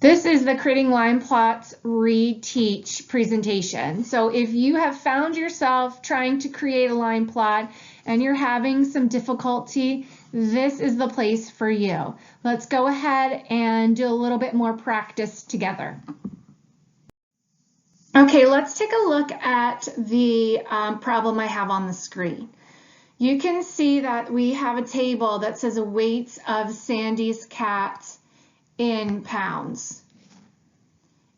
This is the Creating Line Plots Reteach presentation. So if you have found yourself trying to create a line plot and you're having some difficulty, this is the place for you. Let's go ahead and do a little bit more practice together. Okay, let's take a look at the problem I have on the screen. You can see that we have a table that says weights of Sandy's cats in pounds.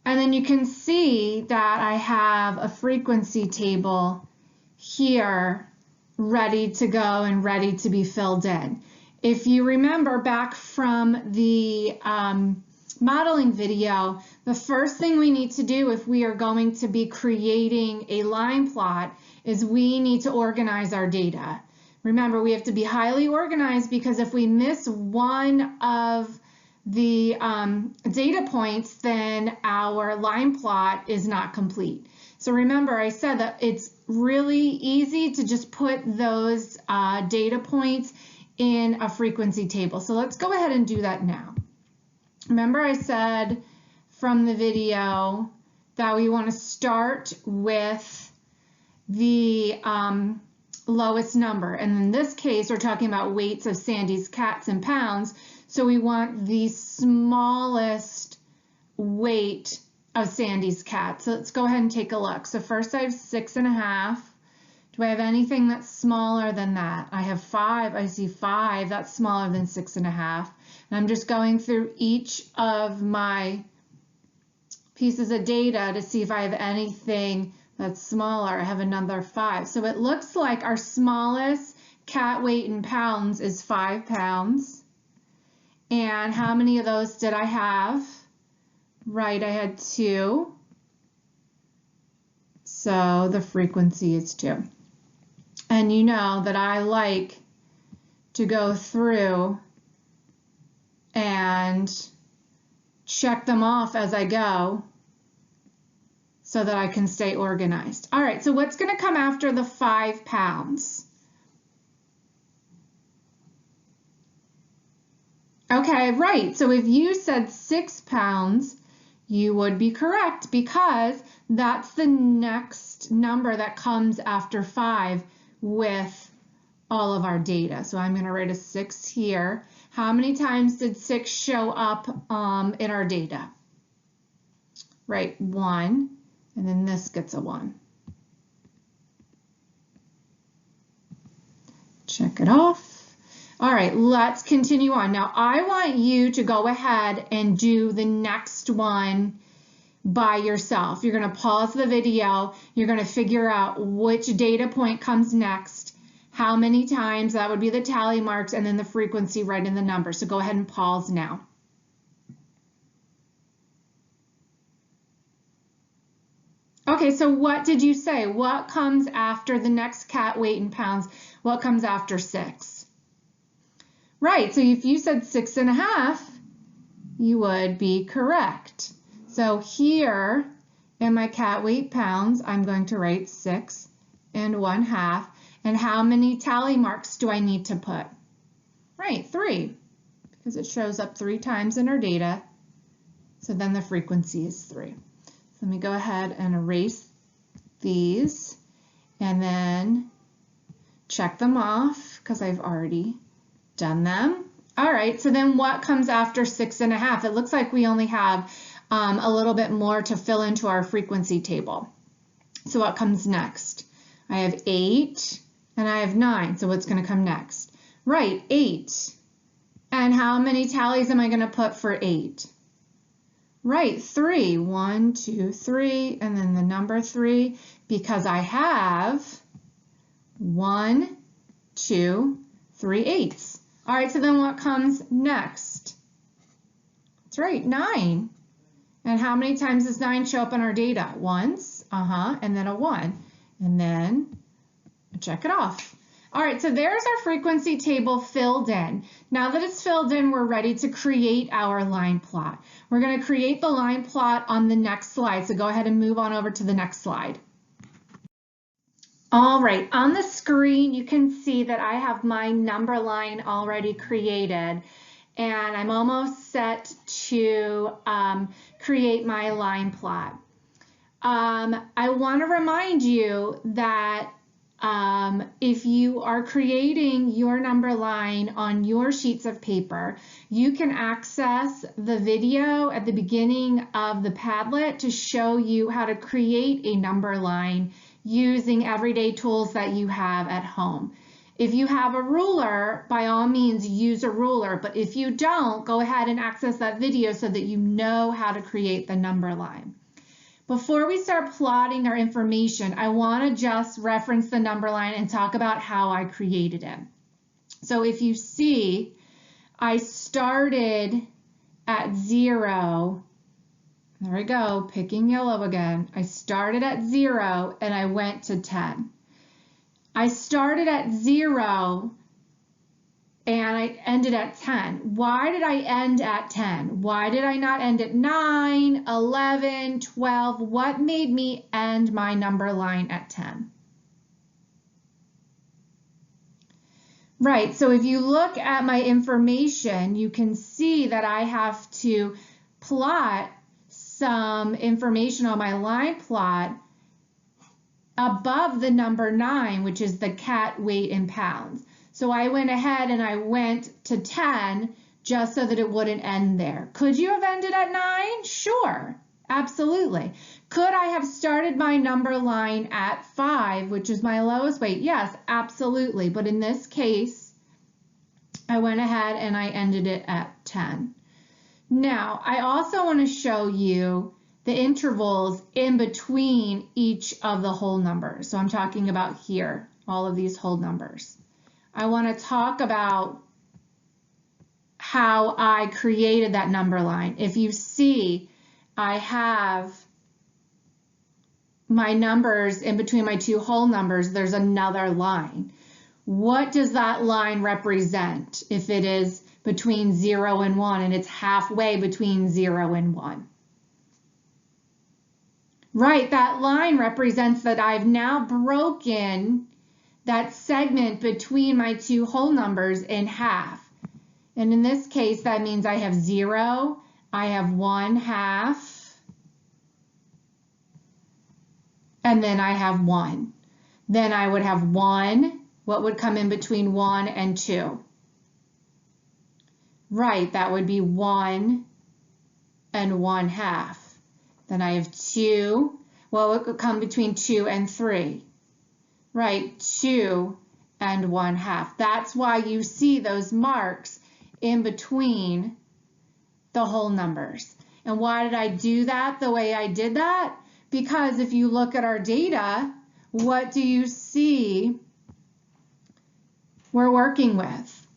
And then you can see that I have a frequency table here ready to go and ready to be filled in. If you remember back from the modeling video, the first thing we need to do if we are going to be creating a line plot is we need to organize our data. Remember, we have to be highly organized because if we miss one of the data points, then our line plot is not complete. So remember, I said that it's really easy to just put those data points in a frequency table. So let's go ahead and do that now. Remember I said from the video that we want to start with the lowest number. And in this case, we're talking about weights of Sandy's cats in pounds. So we want the smallest weight of Sandy's cat. So let's go ahead and take a look. So first I have 6.5. Do I have anything that's smaller than that? I have 5. I see 5. That's smaller than 6.5. And I'm just going through each of my pieces of data to see if I have anything that's smaller. I have another 5. So it looks like our smallest cat weight in pounds is 5 pounds. And how many of those did I have? Right, I had 2. So the frequency is 2. And you know that I like to go through and check them off as I go so that I can stay organized. All right, so what's going to come after the 5 pounds? Okay, right. So if you said 6 pounds, you would be correct because that's the next number that comes after 5 with all of our data. So I'm going to write a 6 here. How many times did 6 show up in our data? Right, 1, and then this gets a 1. Check it off. All right, let's continue on. Now, I want you to go ahead and do the next one by yourself. You're going to pause the video. You're going to figure out which data point comes next, how many times, that would be the tally marks, and then the frequency right in the number. So go ahead and pause now. Okay, so what did you say? What comes after the next cat weight in pounds? What comes after 6? Right, so if you said 6.5, you would be correct. So here in my cat weight pounds, I'm going to write 6 1/2. And how many tally marks do I need to put? Right, 3, because it shows up 3 times in our data. So then the frequency is 3. So let me go ahead and erase these and then check them off because I've already done them. All right, so then what comes after 6.5? It looks like we only have a little bit more to fill into our frequency table. So what comes next? I have 8 and I have 9. So what's going to come next? Right, 8. And how many tallies am I going to put for 8? Right, 3. 1, 2, 3, and then the number 3 because I have 1, 2, 3 8s. All right, so then what comes next? That's right, 9. And how many times does 9 show up in our data? Once, and then a 1. And then check it off. All right, so there's our frequency table filled in. Now that it's filled in, we're ready to create our line plot. We're going to create the line plot on the next slide. So go ahead and move on over to the next slide. All right, on the screen, you can see that I have my number line already created. and I'm almost set to create my line plot. I want to remind you that if you are creating your number line on your sheets of paper, you can access the video at the beginning of the Padlet to show you how to create a number line using everyday tools that you have at home. If you have a ruler, by all means use a ruler, but if you don't, go ahead and access that video so that you know how to create the number line. Before we start plotting our information, I want to just reference the number line and talk about how I created it. So if you see, I started at 0. There we go, picking yellow again. I started at 0 and I went to 10. I started at 0 and I ended at 10. Why did I end at 10? Why did I not end at 9, 11, 12? What made me end my number line at 10? Right, so if you look at my information, you can see that I have to plot some information on my line plot above the number 9, which is the cat weight in pounds. So I went ahead and I went to 10 just so that it wouldn't end there. Could you have ended at 9? Sure, absolutely. Could I have started my number line at 5, which is my lowest weight? Yes, absolutely. But in this case, I went ahead and I ended it at 10. Now, I also want to show you the intervals in between each of the whole numbers. So I'm talking about here, all of these whole numbers. I want to talk about how I created that number line. If you see, I have my numbers in between my two whole numbers. There's another line. What does that line represent if it is between 0 and 1 and it's halfway between 0 and 1? Right, that line represents that I've now broken that segment between my two whole numbers in half. And in this case, that means I have 0, I have 1/2, and then I have 1. Then I would have 1. What would come in between 1 and 2? Right, that would be 1 and 1/2. Then I have 2. What would come between 2 and 3? Right, 2 and 1/2. That's why you see those marks in between the whole numbers. And why did I do that the way I did that? Because if you look at our data, what do you see we're working with?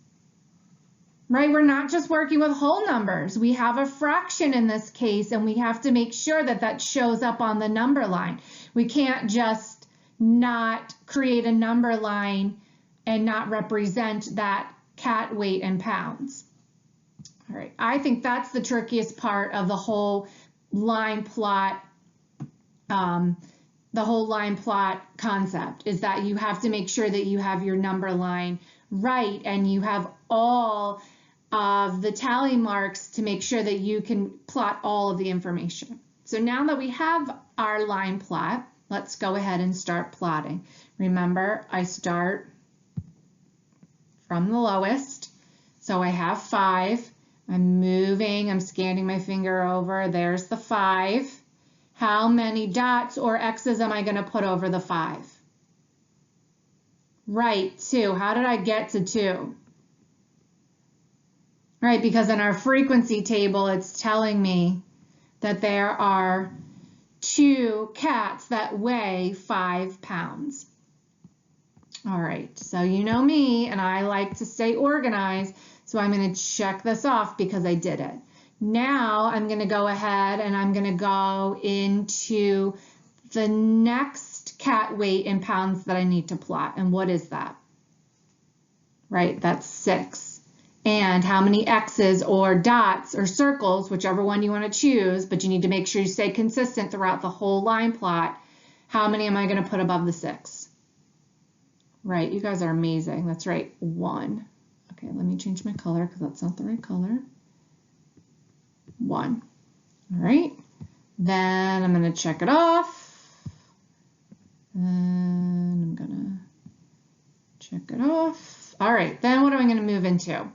Right, we're not just working with whole numbers. We have a fraction in this case, and we have to make sure that that shows up on the number line. We can't just not create a number line and not represent that cat weight in pounds. All right, I think that's the trickiest part of the whole line plot, concept, is that you have to make sure that you have your number line right and you have all of the tally marks to make sure that you can plot all of the information. So now that we have our line plot, let's go ahead and start plotting. Remember, I start from the lowest. So I have 5. I'm moving, I'm scanning my finger over. There's the 5. How many dots or X's am I going to put over the 5? Right, 2. How did I get to 2? Right, because in our frequency table, it's telling me that there are 2 cats that weigh 5 pounds. All right, so you know me, and I like to stay organized, so I'm going to check this off because I did it. Now I'm going to go ahead and I'm going to go into the next cat weight in pounds that I need to plot. And what is that? Right, that's 6. And how many X's or dots or circles, whichever one you want to choose, but you need to make sure you stay consistent throughout the whole line plot. How many am I going to put above the 6? Right, you guys are amazing. That's right, 1. Okay, let me change my color because that's not the right color. 1. All right. Then I'm going to check it off. And I'm going to check it off. All right, then what am I going to move into?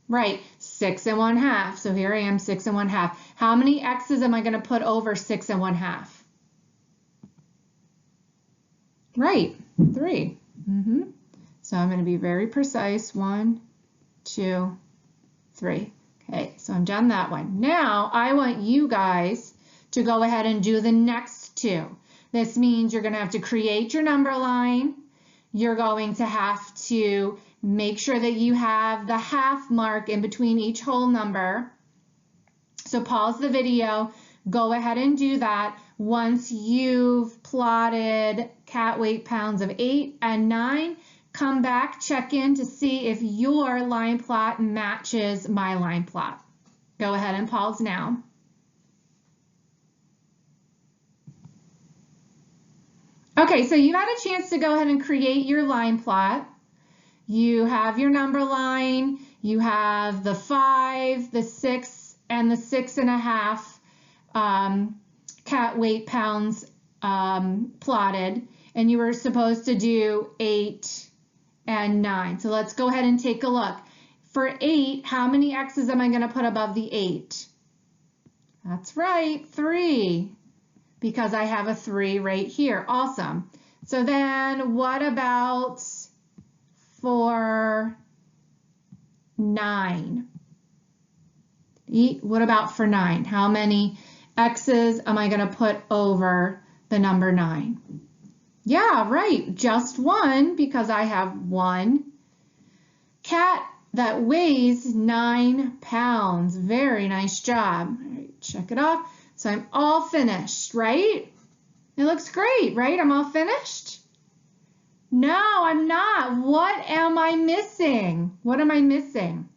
Right, 6 1/2. So here I am, 6 1/2. How many x's am I going to put over 6 1/2? Right, 3. So I'm going to be very precise. 1, 2, 3. Okay, so I'm done that one. Now I want you guys to go ahead and do the next 2. This means you're going to have to create your number line. You're going to have to make sure that you have the half mark in between each whole number. So pause the video, go ahead and do that. Once you've plotted cat weight pounds of 8 and 9, come back, check in to see if your line plot matches my line plot. Go ahead and pause now. Okay, so you've had a chance to go ahead and create your line plot. You have your number line, you have the 5, the 6, and the 6 1/2 cat weight pounds plotted, and you were supposed to do 8 and 9. So let's go ahead and take a look. For 8, how many x's am I going to put above the 8? That's right, 3, because I have a 3 right here. Awesome. So then what about for 9? What about for 9? How many x's am I going to put over the number 9? Yeah, right, just 1, because I have 1 cat that weighs 9 pounds. Very nice job. All right, check it off. So I'm all finished, right? It looks great, right? I'm all finished? No, I'm not. What am I missing? What am I missing?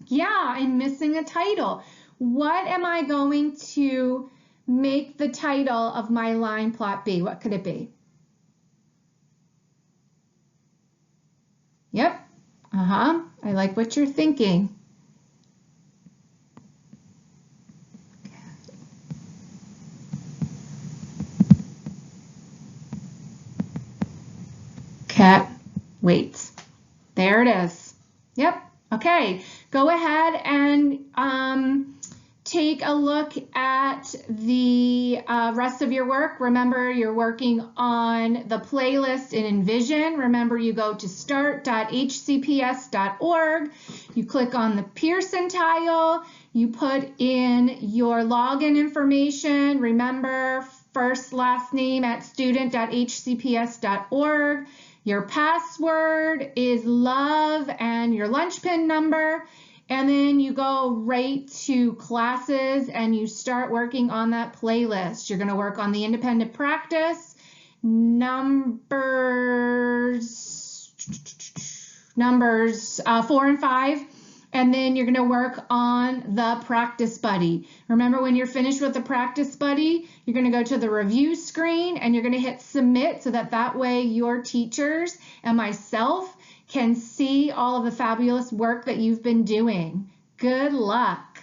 Yeah, I'm missing a title. What am I going to make the title of my line plot be? What could it be? Yep. I like what you're thinking. Cat weights. There it is. Yep. Okay. Go ahead and take a look at the rest of your work. Remember, you're working on the playlist in Envision. Remember, you go to start.hcps.org. You click on the Pearson tile. You put in your login information. Remember, first, last name at student.hcps.org. Your password is love and your lunch pin number. And then you go right to classes and you start working on that playlist. You're going to work on the independent practice, numbers 4 and 5. And then you're going to work on the practice buddy. Remember, when you're finished with the practice buddy, you're going to go to the review screen and you're going to hit submit so that way your teachers and myself can see all of the fabulous work that you've been doing. Good luck.